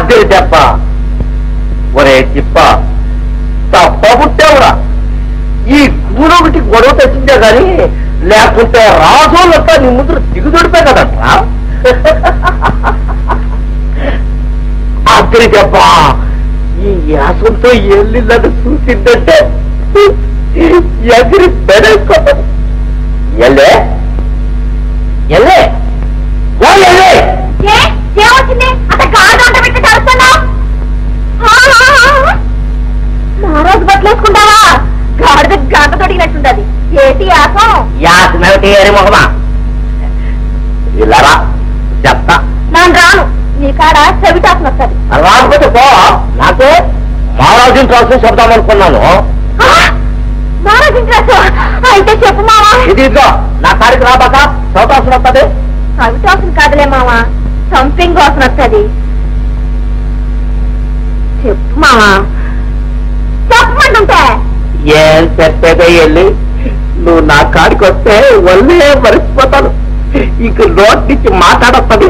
అద్దె చెప్ప ఒరే తిప్ప తప్ప పుట్టావురా. ఈ కూడొకటి గొడవ తెచ్చిందే కానీ లేకుంటే రాజోళ్ళంతా నీ ముందు దిగుదొడిపే కదట్రా. అద్దె చెప్ప ఈ యాసంతో ఎల్లిళ్ళని చూసిందంటే ఎగిరి బెడేసుకోతాను. ఎల్లే ఎల్లే ఎల్లే మహారాజు బట్టలు వేసుకుంటావా? గాడిద గంట తొడిగినట్టుండది. ఏటి యాసం? యాసమేమిటి అని మొహమా ఇలారా చెప్తా. నేను రాను. నీ కాడ చెవిటాసం వస్తుంది. రాకపోతే పో. నాకు మహారాజుని కోసం చెప్తామనుకున్నాను. మహారాజు అయితే చెప్పు మావా. ఇది ఇదిగో నా కాడికి రాబాక చౌటాసం వస్తుంది. చెవిటాసం కాదులే మావా, సంపింగ్ వాసన వస్తుంది. చెప్పు మావా, చెప్పమంటుంటే. ఏం చెప్పేదో వెళ్ళి నువ్వు నా కాడికి వస్తే ఒళ్ళే మరిచిపోతాను. ఇంక నోటి నుంచి మాట్లాడొస్తుంది.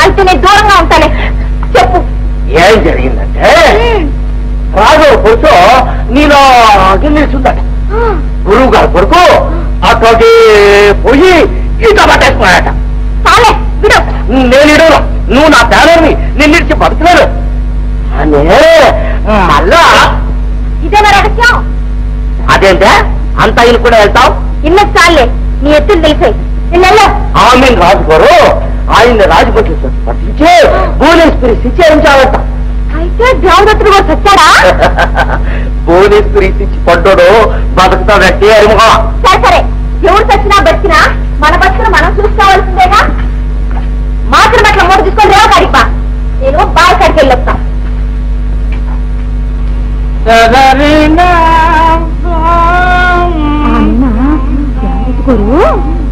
అయితే నేను దూరంగా ఉంటానే. చెప్పు ఏం జరిగిందంటే రాజు కొడుకు నీలో నిల్చుందట. గురువు గారు కొడుకు అక్కడికి పోయి ఈత పట్టేసుకున్నాడట. చాలే విడు. నేను ఇడను, నువ్వు నా పేరుని నిన్నిడిచి పడుతున్నాను అనే మళ్ళా. ఇదేనా రహస్యం? అదేంటే అంత ఇల్లు కూడా వెళ్తావు? ఇన్న చాలే, నీ ఎత్తులు తెలిసాయి. నిన్నెల్లో ఆమె రాజు గారు ఆయన రాజుపట్ల పట్టించి భువనేశ్వరి శిక్షించాలంట. అయితే దేవదత్తుడు కూడా చచ్చాడా? భువనేశ్వరి శిక్షి పడ్డాడు బతుకుతాడంటే అరుముగా. సరే సరే, ఎవరు చచ్చినా బతికినా మన బతుకును మనం చూసుకోవాల్సిందేగా. మాత్రం అట్లా మూడు తీసుకొని దేవా కాడిపా. నేను బావి కాడికి వెళ్ళొస్తా.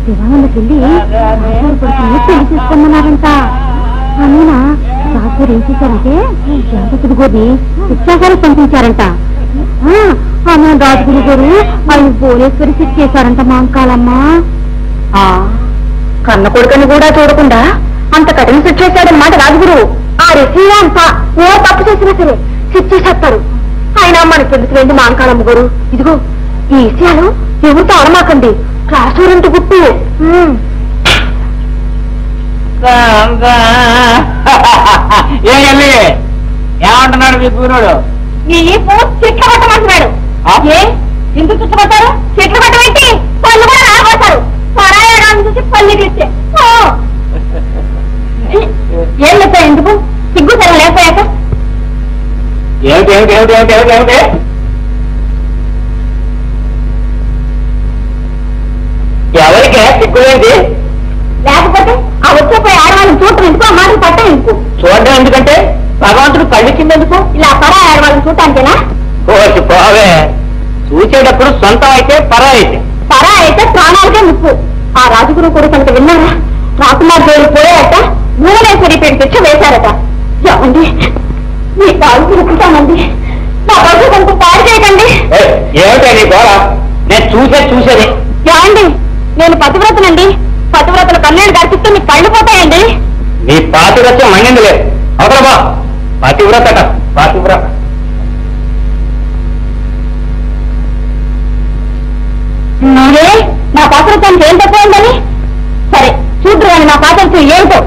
దివాణంలోకెళ్ళి పెళ్లి చేసుకోమన్నారంట. అన్నీనా రాజుగారు ఏం చేశారంటే జాగ్రత్తలు గోరి శిక్షాగారు పంపించారంట. ఆమె రాజుగురు గారు ఆయన భువనేశ్వరి శిక్ష చేశారంట. మాంకాలమ్మ కన్న కొడుకని కూడా చూడకుండా అంత కఠిన శిక్ష చేశాడన్నమాట రాజుగురు. ఆ రిసీవే అంత ఓ తప్పు చేసినా సరే శిక్ష చేస్తారు. ఆయన మనకెందుకు రండి మాంకాలమ్మ గారు. ఇదిగో ఈ విషయాలు ఎవరితో అడమాకండి. క్లాస్ రూమ్ గుట్టు. ఏమంటున్నాడు మీ పూర్ణుడు? నీ చెట్లు పట్టమంటున్నాడు. ఎందుకు చుట్టుపడతారు? చెట్లు పట్టమేంటి? పళ్ళు కూడా రాబోతారు. పరాయణాన్ని చూసి పళ్ళు తీస్తే ఏం లేకపోయా? ఎందుకు సిగ్గు సరే లేకపోయాక? ఏమిటి ఏమిటి ఏమిటి ఏమిటి ఏమిటి ఏమిటి ఎవరికే సిగ్గులేంటి? లేకపోతే ఆ వచ్చేపోయి ఆడవాళ్ళని చూడటం ఎందుకు? ఆ మాటలు పట్టం ఎందుకు? చూడడం ఎందుకంటే భగవంతుడు కళ్ళిచ్చిందెందుకు? ఇలా పరాయి ఆడవాళ్ళని చూడటానికేనా? కోసి పోవే. చూసేటప్పుడు సొంతం అయితే పరా అయితే పరా అయితే ప్రాణాలకే ముప్పు. ఆ రాజుగురు కూడా కనుక విన్నారా? రాకుమార్ జోలు పోయాక భువనేశ్వరి పేరు తెచ్చి వేశారట. ఏమండి మీ కాలు తిరుగుతామండి. నా బస్సు కొంత పాడు చేయకండి. ఏమిటా నీ గోళ? నేను చూసేది. ఏమండి నేను పతివ్రతనండి. పతివ్రతల కన్నీళ్ళు దర్శిస్తే మీకు కళ్ళు పోతాయండి. నీ పాతివ్రత మంగింది లేదు. అవతలబా పాతివ్రతట పాతివ్రత. నువ్వే నా పాత్రత్వానికి ఏం తక్కువైందని? సరే చూద్దు కానీ నా పాత్రత్వం ఏమిటో.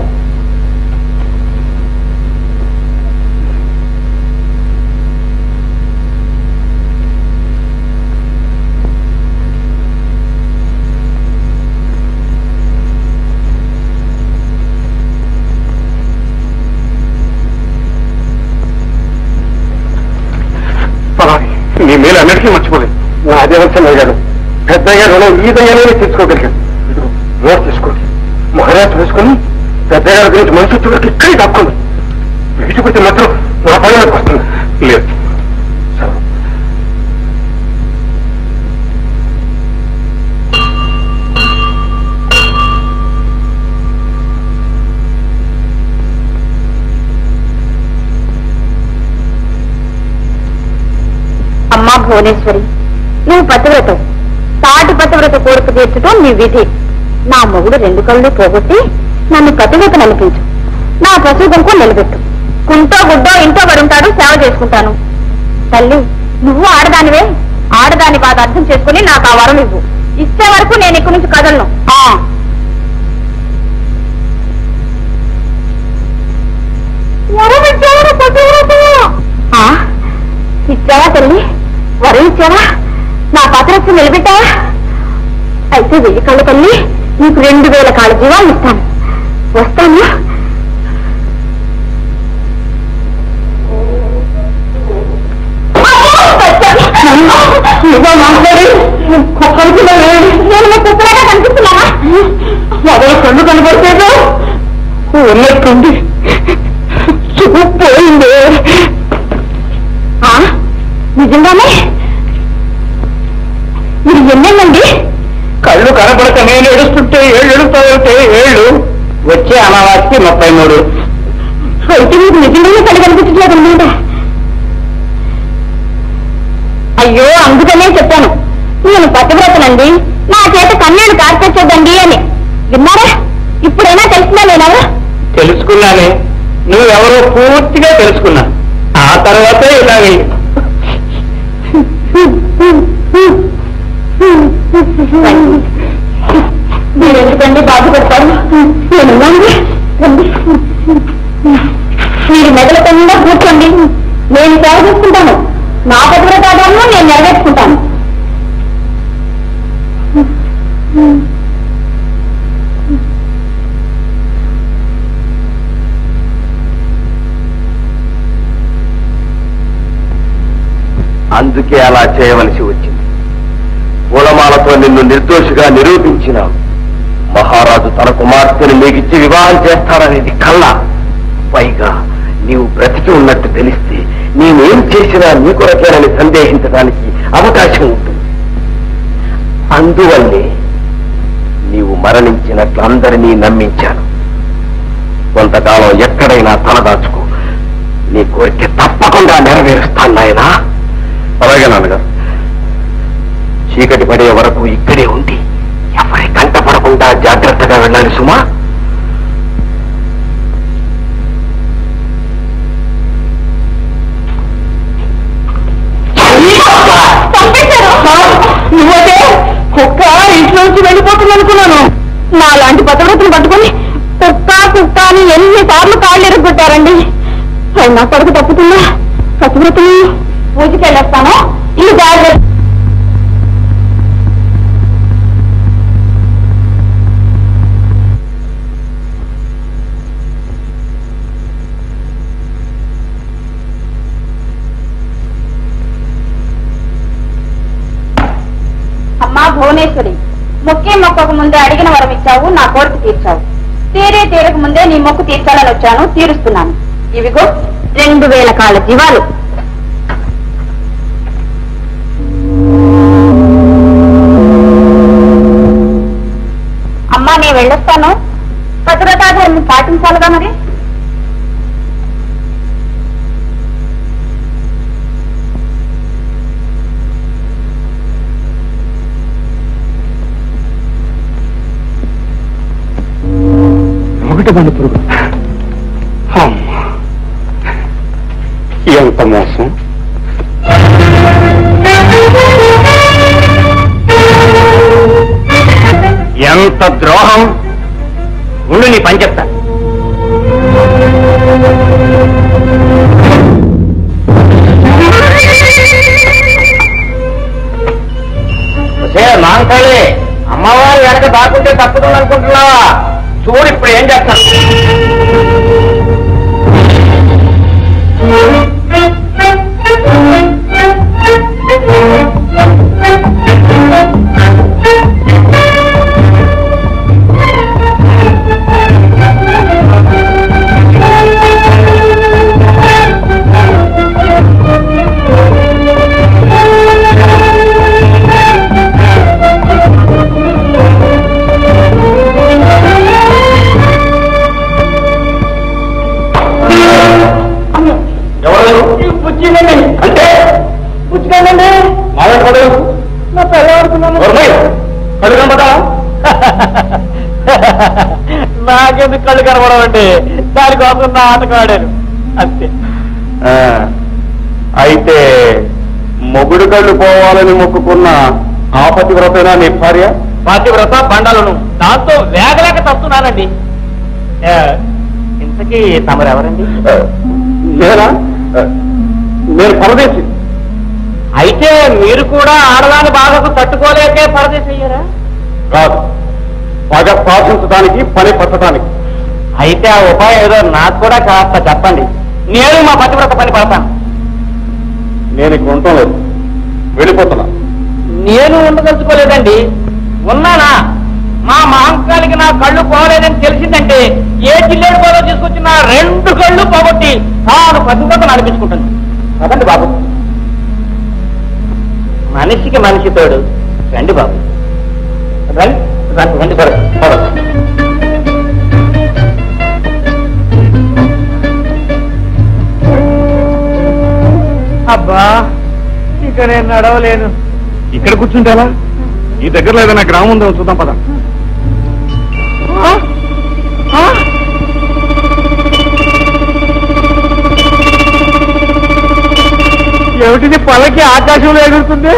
నీ మేలు అన్నిటికీ మర్చిపోలేదు. నా అదేవంశం అయ్యాడు. పెద్దయ్య రుణం ఈ దయ్యాలనే తీసుకోగలిగాను. నోట్ తీసుకోండి. మహారాజు వేసుకుని పెద్దయ్య గురించి మనసు వచ్చేవరకు ఇక్కడే తప్పుకుంది. విడిచిపోతే మాత్రం నా పనులకు వస్తుంది. లేదు అమ్మా భువనేశ్వరి, నువ్వు పతివ్రతం. తాటి పతివ్రత కోరిక తీర్చడం నీ విధి. నా మొగుడు 2 కళ్ళు పోగొట్టి నన్ను పతివ్రత అనిపించు. నా ప్రసూదంకు నిలబెట్టు. కుంటో గుడ్డో ఇంటో పడుంటాడు, సేవ చేసుకుంటాను. తల్లి, నువ్వు ఆడదానివే. ఆడదాని బాధ అర్థం చేసుకుని నాకు ఆ వరం ఇవ్వు. ఇచ్చే వరకు నేను ఇక్కడి నుంచి కదలను. ఇచ్చావా తల్లి? వరం ఇచ్చావా? నా పత్రస్సు నిలబెట్టావా? అయితే 1000 కళ్ళు తల్లి, నీకు 2000 కాళ్ళ జీవాలు ఇస్తాను. వస్తాను. మాట్లాడి నేను కుక్కలాగా కనిపిస్తున్నానా? ఎవరో కళ్ళు కనబడితేదో ఉన్నట్టుండి చూపోయింది. నిజంగానే మీరు ఎన్నేళ్ళండి? కళ్ళు కనబడక నేను ఏడుస్తుంటే ఏడుతాయంటే ఏళ్ళు వచ్చే అమావాస్యకి 33. అయితే మీకు నిజంగానే కళ్ళు కనిపించట్లేదు అన్నమాట. అయ్యో, అందుకనే చెప్పాను నేను పతివ్రతనండి, నా చేత కన్నీళ్లు కార్చొద్దండి అని. విన్నారా? ఇప్పుడైనా తెలిసిందా నేనెవరు? తెలుసుకున్నానే, నువ్వెవరో పూర్తిగా తెలుసుకున్నా. ఆ తర్వాత ఇలాగే మీరు ఎందుకండి బాధపడతారు? మీరు మెదలకుండా కూర్చోండి, నేను సేవ చేసుకుంటాను. నా పతివ్రతాన్ని నేను నెరవేర్చుకుంటాను. అందుకే అలా చేయవలసి వచ్చింది. పూలమాలతో నిన్ను నిర్దోషిగా నిరూపించినావు. మహారాజు తన కుమార్తెను నీకిచ్చి వివాహం చేస్తాడనేది కళ్ళ. పైగా నీవు బ్రతికి ఉన్నట్టు తెలిస్తే నేనేం చేసినా నీ కొరకేనని సందేహించడానికి అవకాశం ఉంటుంది. అందువల్లే నీవు మరణించినట్లు అందరినీ నమ్మించాను. కొంతకాలం ఎక్కడైనా తలదాచుకో, నీ కోరిక తప్పకుండా నెరవేరుస్తాను నాయనా. అలాగే నాన్నగారు. చీకటి పడే వరకు ఇక్కడే ఉండి ఎవరి కంట పడకుండా జాగ్రత్తగా వెళ్ళాలి సుమా. నువ్వే కుక్క ఇంట్లోంచి వెళ్ళిపోతుంది అనుకున్నాను. నా లాంటి పతివ్రతను పట్టుకుని కుక్క కుక్క అని ఎన్నిసార్లు కాళ్ళు ఎరగొట్టారండి. అయినా కొడుకు తప్పుతున్నా పతివ్రతని పూజకి వెళ్ళేస్తాను. ఇది జాగ్రత్త. అమ్మా భువనేశ్వరి, మొక్కే మొక్కకు ముందే అడిగిన వరం ఇచ్చావు, నా కోరిక తీర్చావు. తీరక ముందే నీ మొక్కు తీర్చాలని వచ్చాను, తీరుస్తున్నాను. ఇవిగో 2000 కాళ్ళ జీవాలు. అమ్మా, నేను వెళ్ళొస్తాను. పతివ్రతాధారిని పాటించాలిగా మరి. ఒకటి బండి పురుగు. ఎంత మోసం! ఎంత ద్రోహం! ఉండు, నీ పని చెప్తా. మాంకాళి, అమ్మవారు వెనక దాక్కుంటే తప్పుతుంది అనుకుంటున్నావా? చూడు ఇప్పుడు ఏం చేస్తాను. అంటే పుచ్చుకోండి. నా పిల్ల ఆడుతున్నాను. కళ్ళు కనపడా? నాకెందుకు కళ్ళు కనపడవండి? దానికోసం నా ఆటకు ఆడాను. అంతే. అయితే మొగుడు కళ్ళు పోవాలని మొక్కుకున్న ఆ పతివ్రతేనా నీ భార్య? పాతివ్రత బండాలను దాంతో వేగలేక తప్పుతున్నానండి. ఇంతకీ తమరెవరండి? నేనా? నేను పరదేశి. అయితే మీరు కూడా ఆడదాని బాధకు తట్టుకోలేకే పరదేశ్ అయ్యారా? కాదు, పగ సాధించడానికి పని పట్టడానికి. అయితే ఆ ఉపాయం ఏదో నాకు కూడా కాస్త చెప్పండి, నేను మా పతివ్రత పని పడతాను. నేను ఇక్కడ ఉండటం లేదు, వెళ్ళిపోతున్నా. నేను ఉండదలుచుకోలేదండి, ఉన్నానా? మా మహంకాలికి నా కళ్ళు పోలేదని తెలిసిందంటే ఏ జిల్లేడు పోలో తీసుకొచ్చిన 2 కళ్ళు పోగొట్టి తాను పతివ్రతను నడిపించుకుంటాను. అదండి బాబు, మనిషికి మనిషి తోడు. రండి బాబు, రండి రండి రండి. అబ్బా, ఇక నేను నడవలేను. ఇక్కడ కూర్చుంటేలా? ఈ దగ్గరలో ఏదైనా గ్రామం ఉందో చూద్దాం పద. ఏమిటిది పల్లకి ఆకాశంలో ఎగురుతుంది?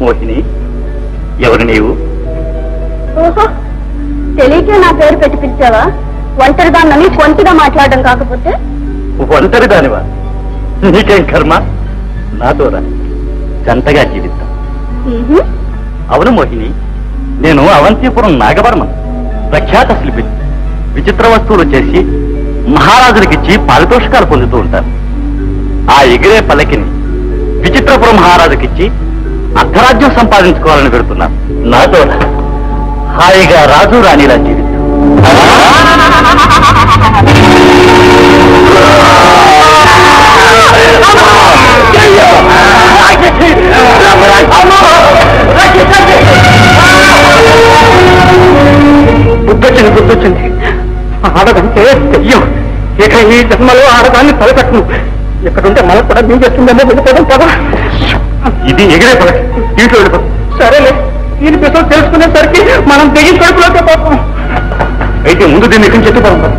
మోహిని, ఎవరు నీవు? ఓహో, తెలియకే నా పేరు పెట్టి పిలిచావా? ఒంటరిదాన్నని కొంటిగా మాట్లాడడం కాకపోతే ఒంటరి దానివా? నీకేం కర్మ? నాతో రా, జంటగా జీవిద్దాం. అవును మోహిని, నేను అవంతిపురం నాగవర్మన్, ప్రఖ్యాత శిల్పిని. విచిత్ర వస్తువులు చేసి మహారాజులకిచ్చి పారితోషికాలు పొందుతూ ఉంటాను. ఆ ఎగిరే పల్లకిని విచిత్రపురం మహారాజుకిచ్చి అర్ధరాజ్యం సంపాదించుకోవాలని పెడుతున్నాను. నాతో హాయిగా రాజు రాణిలా జీవితం. గుర్తొచ్చింది. ఆడదంటే దెయ్యం. ఇక ఈ జన్మలో ఆడదాన్ని తలపెట్టను. ఎక్కడుంటే మనకు కూడా బీజేస్తుందేమో వెళ్ళిపోదాం కదా. ఇది ఎగిరే పలకి, ఇంట్లో వెళ్ళిపోతాం. సరేలే, దీని విషయం తెలుసుకునేసరికి మనం తెగి కడుపులోకి పోతాం. అయితే ముందు దీన్ని ఎక్కడి నుంచి ఎత్తుకోవడం.